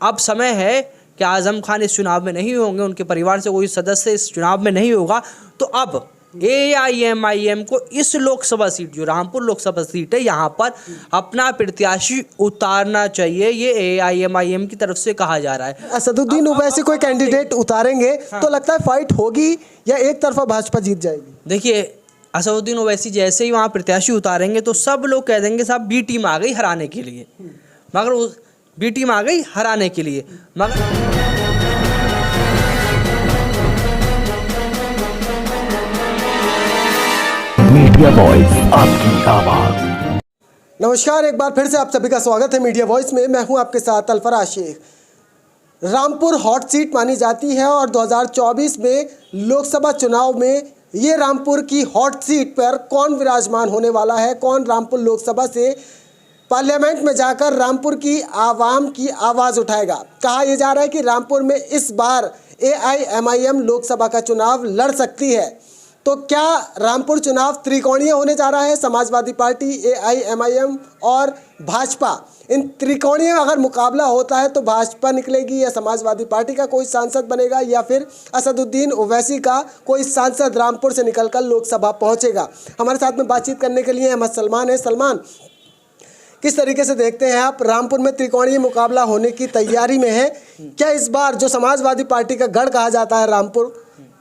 अब समय है कि आज़म खान इस चुनाव में नहीं होंगे, उनके परिवार से कोई सदस्य इस चुनाव में नहीं होगा, तो अब AIMIM को इस लोकसभा सीट, जो रामपुर लोकसभा सीट है, यहाँ पर अपना प्रत्याशी उतारना चाहिए। ये AIMIM की तरफ से कहा जा रहा है। असदुद्दीन ओवैसी कोई कैंडिडेट उतारेंगे तो लगता है फाइट होगी या एक तरफा भाजपा जीत जाएगी? देखिए, असदुद्दीन ओवैसी जैसे ही वहाँ प्रत्याशी उतारेंगे तो सब लोग कह देंगे साहब बी टीम आ गई हराने के लिए, मगर उस बी टीम आ गई हराने के लिए, मगर मीडिया वॉइस, आपकी आवाज। नमस्कार, एक बार फिर से आप सभी का स्वागत है मीडिया वॉइस में। मैं हूं आपके साथ अल्फराज शेख। रामपुर हॉट सीट मानी जाती है और 2024 में लोकसभा चुनाव में ये रामपुर की हॉट सीट पर कौन विराजमान होने वाला है, कौन रामपुर लोकसभा से पार्लियामेंट में जाकर रामपुर की आवाम की आवाज़ उठाएगा। कहा यह जा रहा है कि रामपुर में इस बार AIMIM लोकसभा का चुनाव लड़ सकती है। तो क्या रामपुर चुनाव त्रिकोणीय होने जा रहा है? समाजवादी पार्टी, AIMIM और भाजपा, इन त्रिकोणीय अगर मुकाबला होता है तो भाजपा निकलेगी या समाजवादी पार्टी का कोई सांसद बनेगा या फिर असदुद्दीन ओवैसी का कोई सांसद रामपुर से निकलकर लोकसभा पहुंचेगा। हमारे साथ में बातचीत करने के लिए अहमद सलमान है। सलमान, किस तरीके से देखते हैं आप, रामपुर में त्रिकोणीय मुकाबला होने की तैयारी में है? क्या इस बार जो समाजवादी पार्टी का गढ़ कहा जाता है रामपुर,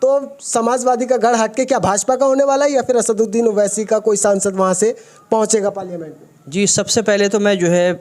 तो समाजवादी का गढ़ हटके क्या भाजपा का होने वाला है या फिर असदुद्दीन ओवैसी का कोई सांसद वहां से पहुंचेगा पार्लियामेंट में? जी, सबसे पहले तो मैं जो है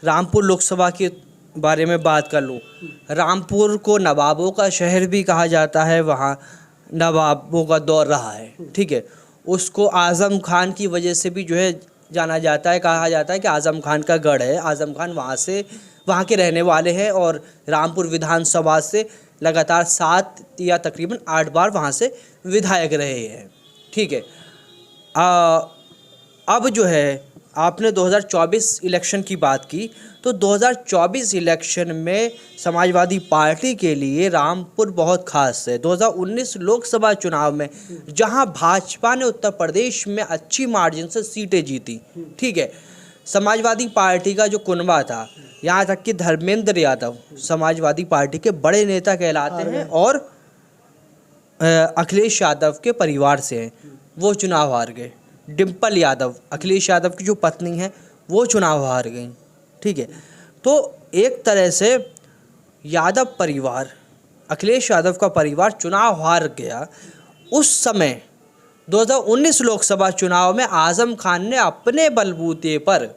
रामपुर लोकसभा के बारे में बात कर लूँ। रामपुर को नवाबों का शहर भी कहा जाता है, वहाँ नवाबों का दौर रहा है, ठीक है। उसको आज़म खान की वजह से भी जो है जाना जाता है, कहा जाता है कि आज़म खान का गढ़ है। आज़म खान वहाँ के रहने वाले हैं और रामपुर विधानसभा से लगातार 7 या तकरीबन 8 बार वहाँ से विधायक रहे हैं, ठीक है। अब जो है आपने 2024 इलेक्शन की बात की, तो 2024 इलेक्शन में समाजवादी पार्टी के लिए रामपुर बहुत खास है। 2019 लोकसभा चुनाव में जहां भाजपा ने उत्तर प्रदेश में अच्छी मार्जिन से सीटें जीती, ठीक है, समाजवादी पार्टी का जो कुनबा था, यहाँ तक कि धर्मेंद्र यादव समाजवादी पार्टी के बड़े नेता कहलाते हैं और अखिलेश यादव के परिवार से हैं, वो चुनाव हार गए। डिम्पल यादव, अखिलेश यादव की जो पत्नी है, वो चुनाव हार गई, ठीक है। तो एक तरह से यादव परिवार, अखिलेश यादव का परिवार चुनाव हार गया। उस समय 2019 लोकसभा चुनाव में आज़म खान ने अपने बलबूते पर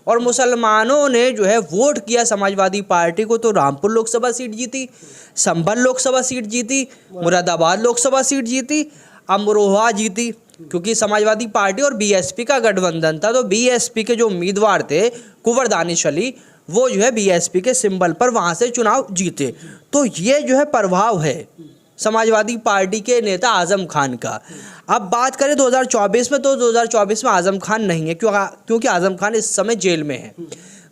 और मुसलमानों ने जो है वोट किया समाजवादी पार्टी को, तो रामपुर लोकसभा सीट जीती, संभल लोकसभा सीट जीती, मुरादाबाद लोकसभा सीट जीती, अमरोहा जीती, क्योंकि समाजवादी पार्टी और BSP का गठबंधन था। तो BSP के जो उम्मीदवार थे कुंवर दानिश अली, वो जो है BSP के सिंबल पर वहाँ से चुनाव जीते। तो ये जो है प्रभाव है समाजवादी पार्टी के नेता आज़म खान का। अब बात करें 2024 में, तो 2024 में आज़म खान नहीं है, क्योंकि आज़म खान इस समय जेल में है।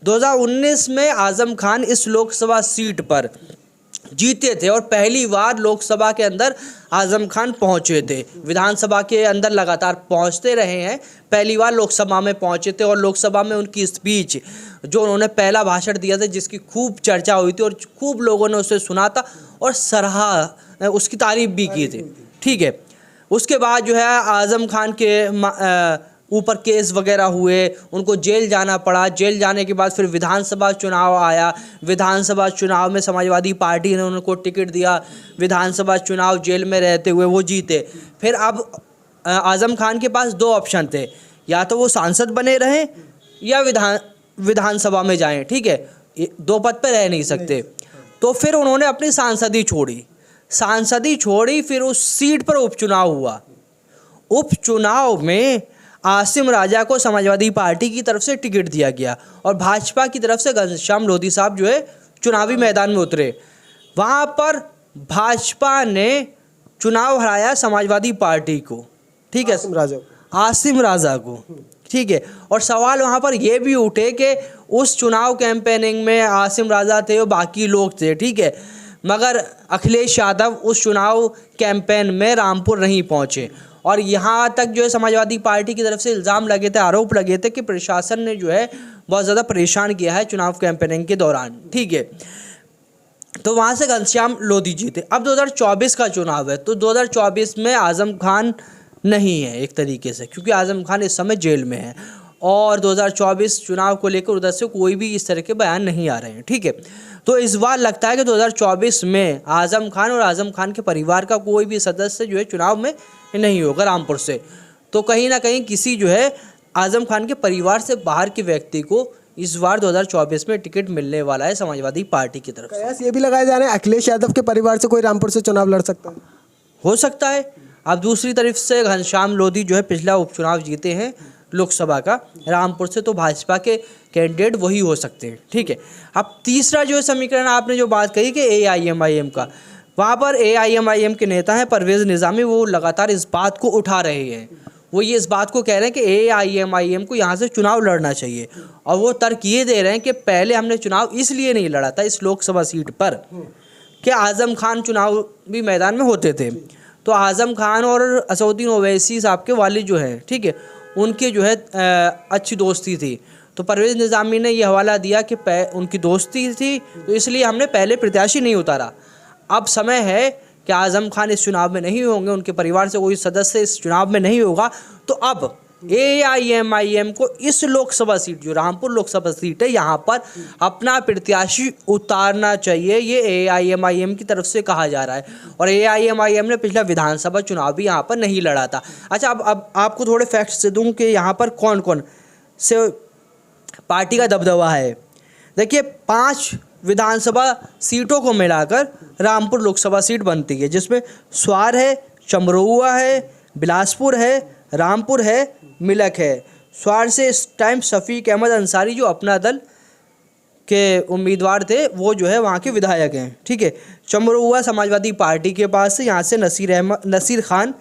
2019 में आज़म खान इस लोकसभा सीट पर जीते थे और पहली बार लोकसभा के अंदर आज़म खान पहुंचे थे। विधानसभा के अंदर लगातार पहुंचते रहे हैं, पहली बार लोकसभा में पहुंचे थे और लोकसभा में उनकी स्पीच, जो उन्होंने पहला भाषण दिया था, जिसकी खूब चर्चा हुई थी और खूब लोगों ने उसे सुना था और सराहा, उसकी तारीफ भी की थी, ठीक है। उसके बाद जो है आज़म खान के ऊपर केस वगैरह हुए, उनको जेल जाना पड़ा। जेल जाने के बाद फिर विधानसभा चुनाव आया। विधानसभा चुनाव में समाजवादी पार्टी ने उनको टिकट दिया, विधानसभा चुनाव जेल में रहते हुए वो जीते। फिर अब आज़म खान के पास 2 ऑप्शन थे, या तो वो सांसद बने रहें या विधानसभा में जाएं, ठीक है, 2 पद पे रह नहीं सकते। तो फिर उन्होंने अपनी सांसदी छोड़ी, फिर उस सीट पर उपचुनाव हुआ। उपचुनाव में आसिम राजा को समाजवादी पार्टी की तरफ से टिकट दिया गया और भाजपा की तरफ से घनश्याम लोधी साहब जो है चुनावी मैदान में उतरे। वहाँ पर भाजपा ने चुनाव हराया समाजवादी पार्टी को, ठीक है, आसिम राजा को, ठीक है। और सवाल वहाँ पर ये भी उठे कि उस चुनाव कैंपेनिंग में आसिम राजा थे और बाकी लोग थे, ठीक है, मगर अखिलेश यादव उस चुनाव कैंपेन में रामपुर नहीं पहुँचे। और यहाँ तक जो है समाजवादी पार्टी की तरफ से इल्ज़ाम लगे थे, आरोप लगे थे कि प्रशासन ने जो है बहुत ज़्यादा परेशान किया है चुनाव कैंपेनिंग के दौरान, ठीक है। तो वहाँ से घनश्याम लोधी जीते। अब 2024 का चुनाव है, तो 2024 में आज़म खान नहीं है एक तरीके से, क्योंकि आज़म खान इस समय जेल में है और 2024 चुनाव को लेकर उधर से कोई भी इस तरह के बयान नहीं आ रहे हैं, ठीक है। तो इस बार लगता है कि 2024 में आज़म खान और आज़म खान के परिवार का कोई भी सदस्य जो है चुनाव में नहीं होगा रामपुर से। तो कहीं ना कहीं किसी जो है आज़म खान के परिवार से बाहर के व्यक्ति को इस बार 2024 में टिकट मिलने वाला है समाजवादी पार्टी की तरफ से। कयास ये भी लगाए जा रहे हैं अखिलेश यादव के परिवार से कोई रामपुर से चुनाव लड़ सकता है। हो सकता है। अब दूसरी तरफ से घनश्याम लोधी जो है पिछला उपचुनाव जीते हैं लोकसभा का रामपुर से, तो भाजपा के कैंडिडेट वही हो सकते हैं, ठीक है। अब तीसरा जो है समीकरण आपने जो बात कही कि AIMIM का, वहाँ पर AIMIM के नेता हैं परवेज़ निज़ामी, वो लगातार इस बात को उठा रहे हैं। वो ये इस बात को कह रहे हैं कि AIMIM को यहाँ से चुनाव लड़ना चाहिए, और वो तर्क ये दे रहे हैं कि पहले हमने चुनाव इसलिए नहीं लड़ा था इस लोकसभा सीट पर कि आज़म खान चुनाव भी मैदान में होते थे। तो आज़म खान और असदुद्दीन ओवैसी साहब के वालिद जो हैं, ठीक है, उनके जो है अच्छी दोस्ती थी। तो परवेज़ निज़ामी ने यह हवाला दिया कि उनकी दोस्ती थी, तो इसलिए हमने पहले प्रत्याशी नहीं उतारा। अब समय है कि आज़म खान इस चुनाव में नहीं होंगे, उनके परिवार से कोई सदस्य इस चुनाव में नहीं होगा, तो अब AIMIM को इस लोकसभा सीट जो रामपुर लोकसभा सीट है यहाँ पर अपना प्रत्याशी उतारना चाहिए, ये AIMIM की तरफ से कहा जा रहा है। और AIMIM ने पिछला विधानसभा चुनाव भी यहाँ पर नहीं लड़ा था। अच्छा, अब आपको थोड़े फैक्ट्स से दूँ कि यहाँ पर कौन कौन से पार्टी का दबदबा है। देखिए, 5 विधानसभा सीटों को मिलाकर रामपुर लोकसभा सीट बनती है, जिसमें स्वार है, चमरोआ है, बिलासपुर है, रामपुर है, मिलक है। स्वार से इस टाइम शफीक अहमद अंसारी जो अपना दल के उम्मीदवार थे वो जो है वहाँ के विधायक हैं, ठीक है। चमरोआ समाजवादी पार्टी के पास से, यहाँ से नसीर खान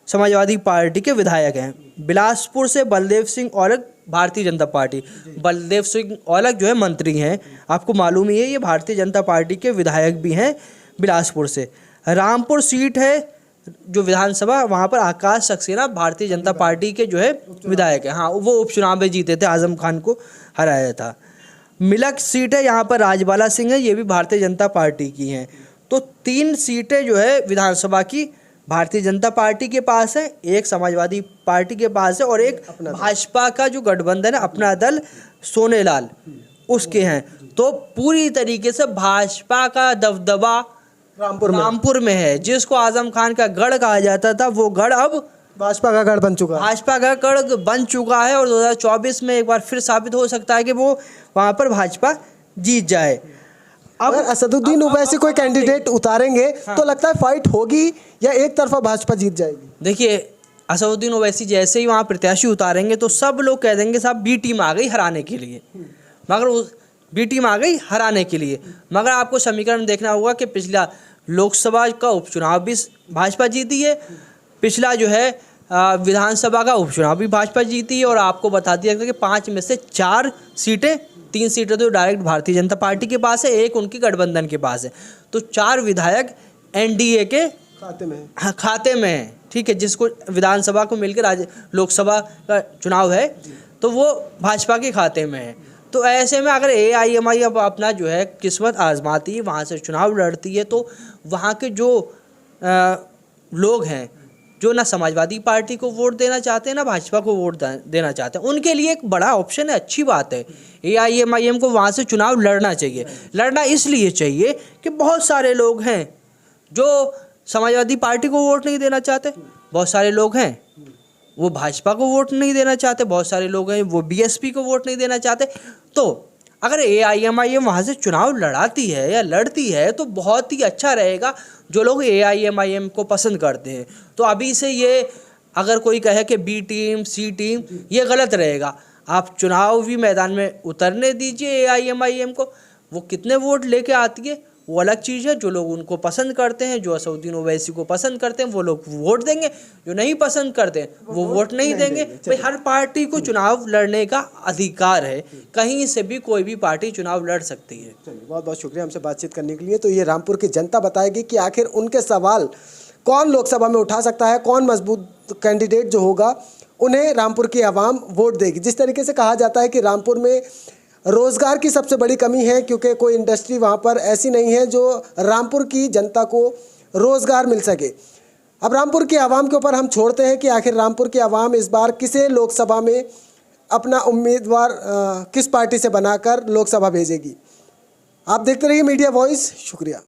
समाजवादी पार्टी के विधायक हैं। बिलासपुर से बलदेव सिंह औलख भारतीय जनता पार्टी, बलदेव सिंह औलख जो है मंत्री हैं, आपको मालूम ही है, ये भारतीय जनता पार्टी के विधायक भी हैं बिलासपुर से। रामपुर सीट है जो विधानसभा, वहाँ पर आकाश सक्सेना भारतीय जनता पार्टी के जो है विधायक है, हाँ, वो उपचुनाव में जीते थे, आज़म खान को हराया था। मिलक सीट है, यहाँ पर राजबाला सिंह है, ये भी भारतीय जनता पार्टी की हैं। तो 3 सीटें जो है विधानसभा की भारतीय जनता पार्टी के पास है, एक समाजवादी पार्टी के पास है, और एक भाजपा का जो गठबंधन है अपना दल सोनेलाल उसके हैं। तो पूरी तरीके से भाजपा का दबदबा रामपुर में है। जिसको आज़म खान का गढ़ कहा जाता था, वो गढ़ अब भाजपा का गढ़ बन चुका है। भाजपा का गढ़ बन चुका है, और 2024 में एक बार फिर साबित हो सकता है कि वो वहाँ पर भाजपा जीत जाए। अब असदुद्दीन ओवैसी कोई कैंडिडेट उतारेंगे तो लगता है फाइट होगी या एक तरफा भाजपा जीत जाएगी। देखिए, असदुद्दीन ओवैसी जैसे ही वहाँ प्रत्याशी उतारेंगे तो सब लोग कह देंगे साहब बी टीम आ गई हराने के लिए, मगर उस बी टीम आ गई हराने के लिए। मगर आपको समीकरण देखना होगा कि पिछला लोकसभा का उपचुनाव भी भाजपा जीती है, पिछला जो है विधानसभा का उपचुनाव भी भाजपा जीती है, और आपको बता दिया कि 5 में से 4 सीटें, 3 सीटें तो डायरेक्ट भारतीय जनता पार्टी के पास है, एक उनकी गठबंधन के पास है। तो 4 विधायक NDA के खाते में है, ठीक है। जिसको विधानसभा को मिलकर लोकसभा का चुनाव है तो वो भाजपा के खाते में है। तो ऐसे में अगर AIMI अब अपना जो है किस्मत आजमाती है, वहाँ से चुनाव लड़ती है, तो वहाँ के जो लोग हैं जो ना समाजवादी पार्टी को वोट देना चाहते हैं ना भाजपा को वोट देना चाहते हैं, उनके लिए एक बड़ा ऑप्शन है, अच्छी बात है। AIMIM को वहाँ से चुनाव लड़ना चाहिए। लड़ना इसलिए चाहिए कि बहुत सारे लोग हैं जो समाजवादी पार्टी को वोट नहीं देना चाहते, बहुत सारे लोग हैं वो भाजपा को वोट नहीं देना चाहते, बहुत सारे लोग हैं वो BSP को वोट नहीं देना चाहते। तो अगर AIMIM वहाँ से चुनाव लड़ाती है या लड़ती है तो बहुत ही अच्छा रहेगा, जो लोग AIMIM को पसंद करते हैं। तो अभी से ये अगर कोई कहे कि B टीम C टीम, ये गलत रहेगा। आप चुनाव भी मैदान में उतरने दीजिए AIMIM को, वो कितने वोट लेके आती है वो अलग चीज़ है। जो लोग उनको पसंद करते हैं, जो असदुद्दीन ओवैसी को पसंद करते हैं, वो लोग वोट देंगे, जो नहीं पसंद करते हैं वो वोट नहीं देंगे। भाई हर पार्टी को चुनाव लड़ने का अधिकार है, कहीं से भी कोई भी पार्टी चुनाव लड़ सकती है। चलिए, बहुत बहुत शुक्रिया हमसे बातचीत करने के लिए। तो ये रामपुर की जनता बताएगी कि आखिर उनके सवाल कौन लोकसभा में उठा सकता है, कौन मजबूत कैंडिडेट जो होगा उन्हें रामपुर की आवाम वोट देगी। जिस तरीके से कहा जाता है कि रामपुर में रोज़गार की सबसे बड़ी कमी है, क्योंकि कोई इंडस्ट्री वहाँ पर ऐसी नहीं है जो रामपुर की जनता को रोज़गार मिल सके। अब रामपुर की आवाम के ऊपर हम छोड़ते हैं कि आखिर रामपुर की आवाम इस बार किसे लोकसभा में अपना उम्मीदवार किस पार्टी से बनाकर लोकसभा भेजेगी। आप देखते रहिए मीडिया वॉइस। शुक्रिया।